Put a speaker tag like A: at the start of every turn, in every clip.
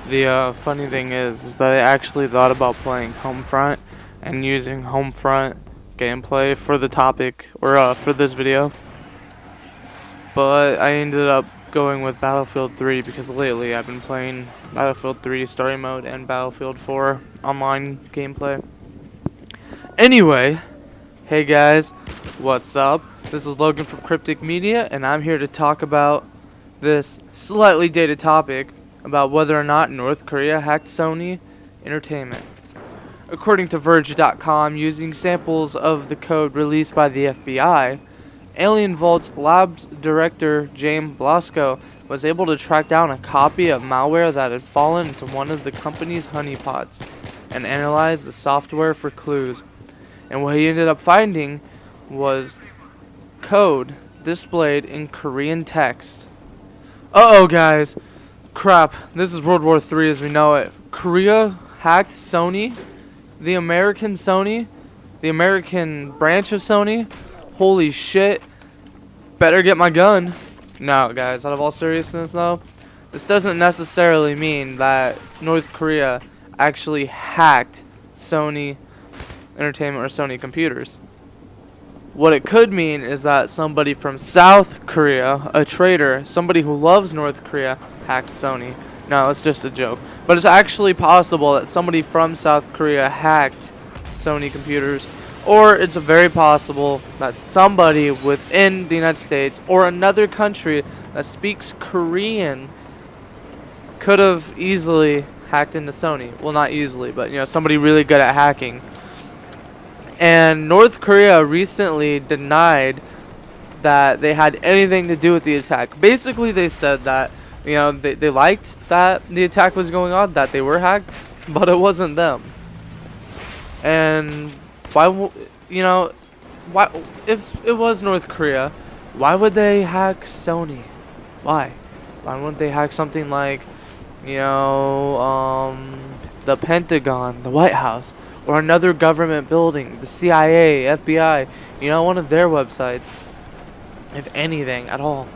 A: The funny thing is that I actually thought about playing Homefront and using Homefront gameplay for the topic or for this video, but I ended up going with Battlefield 3 because lately I've been playing Battlefield 3 story mode and Battlefield 4 online gameplay. Anyway, hey guys, what's up? This is Logan from Cryptic Media, and I'm here to talk about this slightly dated topic about whether or not North Korea hacked Sony Entertainment. According to Verge.com, using samples of the code released by the FBI, Alien Vault's Labs director James Blasco was able to track down a copy of malware that had fallen into one of the company's honeypots and analyze the software for clues. And what he ended up finding was code displayed in Korean text. Uh-oh, guys. Crap. This is World War III as we know it. Korea hacked Sony, the American Sony, the American branch of Sony. Holy shit. Better get my gun. No, guys, out of all seriousness, though, this doesn't necessarily mean that North Korea actually hacked Sony Entertainment or Sony computers. What it could mean is that somebody from South Korea, a traitor, somebody who loves North Korea, hacked Sony. No, it's just a joke. But it's actually possible that somebody from South Korea hacked Sony computers. Or it's very possible that somebody within the United States or another country that speaks Korean could have easily hacked into Sony. Well, not easily, but somebody really good at hacking. And North Korea recently denied that they had anything to do with the attack. Basically, they said that they liked that the attack was going on, that they were hacked, but it wasn't them. And why if it was North Korea, why would they hack Sony? Why wouldn't they hack something like the Pentagon, the White House, or another government building, the CIA, FBI, one of their websites, if anything at all?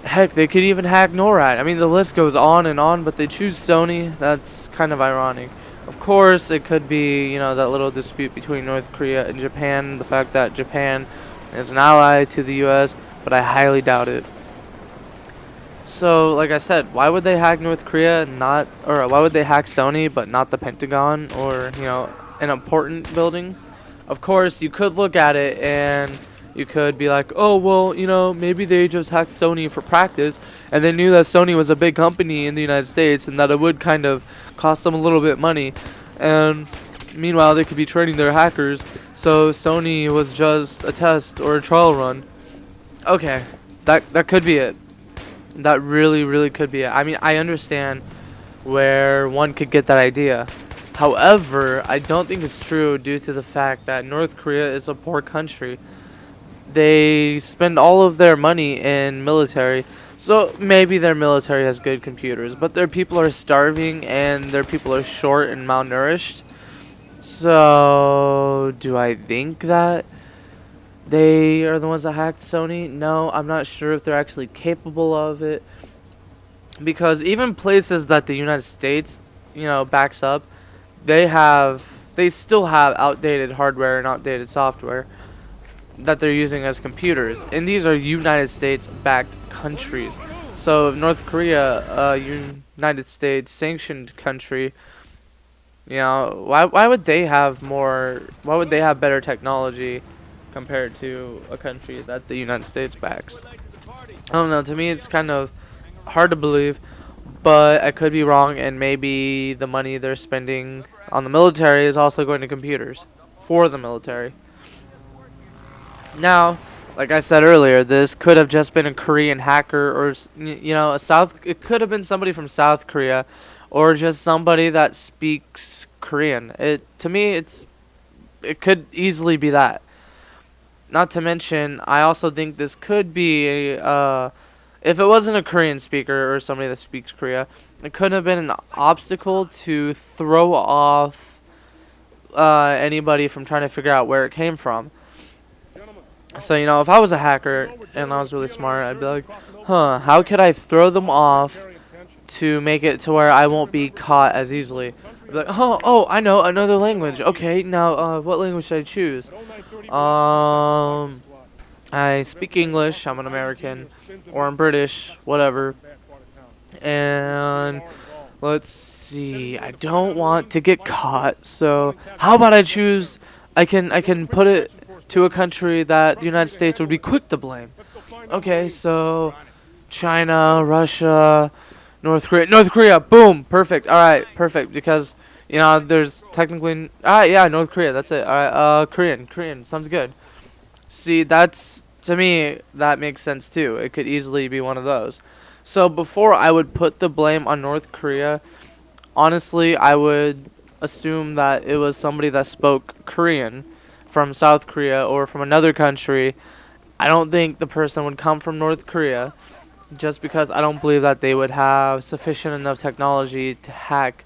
A: Heck, they could even hack NORAD. I mean, the list goes on, but they choose Sony. That's kind of ironic. Of course, it could be, that little dispute between North Korea and Japan, the fact that Japan is an ally to the US, but I highly doubt it. So, like I said, why would they hack North Korea, or why would they hack Sony, but not the Pentagon, or, an important building? Of course, you could look at it and you could be like, oh, well, maybe they just hacked Sony for practice, and they knew that Sony was a big company in the United States and that it would kind of cost them a little bit money. And meanwhile, they could be training their hackers, so Sony was just a test or a trial run. Okay, that could be it. That really, really could be it. I mean, I understand where one could get that idea. However, I don't think it's true due to the fact that North Korea is a poor country. They spend all of their money in military, so maybe their military has good computers, but their people are starving and their people are short and malnourished. So, do I think that they are the ones that hacked Sony? No, I'm not sure if they're actually capable of it, because even places that the United States, backs up, they still have outdated hardware and outdated software that they're using as computers, and these are United States backed countries. So if North Korea, a United States sanctioned country, why would they have better technology compared to a country that the United States backs? I don't know, to me it's kind of hard to believe, but I could be wrong, and maybe the money they're spending on the military is also going to computers for the military. Now, like I said earlier, this could have just been a Korean hacker, or it could have been somebody from South Korea, or just somebody that speaks Korean. To me, it could easily be that. Not to mention, I also think this could be if it wasn't a Korean speaker or somebody that speaks Korea, it could have been an obstacle to throw off anybody from trying to figure out where it came from. So, if I was a hacker and I was really smart, I'd be like, how could I throw them off to make it to where I won't be caught as easily. I'll be like, oh, I know another language. Okay, now what language should I choose? I speak English. I'm an American, or I'm British, whatever. And let's see. I don't want to get caught, so how about I choose? I can put it to a country that the United States would be quick to blame. Okay, so China, Russia, North Korea. North Korea, boom, perfect. All right, perfect, because there's technically yeah, North Korea. That's it. All right, Korean sounds good. See, that's to me that makes sense too. It could easily be one of those. So before I would put the blame on North Korea, honestly, I would assume that it was somebody that spoke Korean from South Korea or from another country. I don't think the person would come from North Korea, just because I don't believe that they would have sufficient enough technology to hack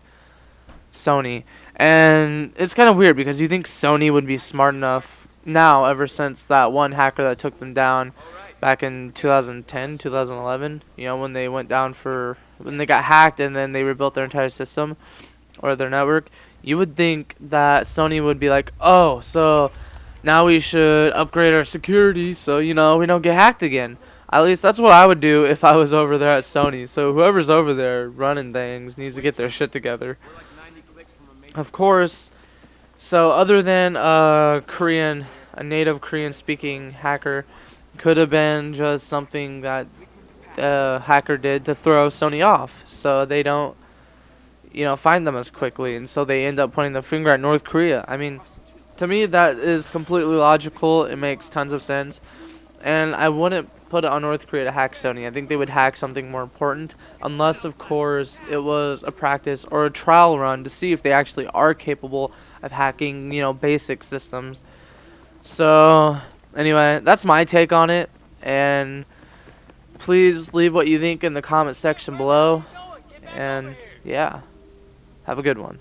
A: Sony. And it's kind of weird because you think Sony would be smart enough now, ever since that one hacker that took them down back in 2010, 2011, when they went down when they got hacked and then they rebuilt their entire system or their network. You would think that Sony would be like, oh, so now we should upgrade our security so, we don't get hacked again. At least that's what I would do if I was over there at Sony. So whoever's over there running things needs to get their shit together. Of course. So other than a native Korean speaking hacker, could have been just something that the hacker did to throw Sony off so they don't find them as quickly, and so they end up pointing the finger at North Korea. I mean, to me that is completely logical. It makes tons of sense, and I wouldn't put it on North Korea to hack Sony. I think they would hack something more important, unless of course it was a practice or a trial run to see if they actually are capable of hacking basic systems. So anyway, that's my take on it, and please leave what you think in the comment section below, and yeah, have a good one.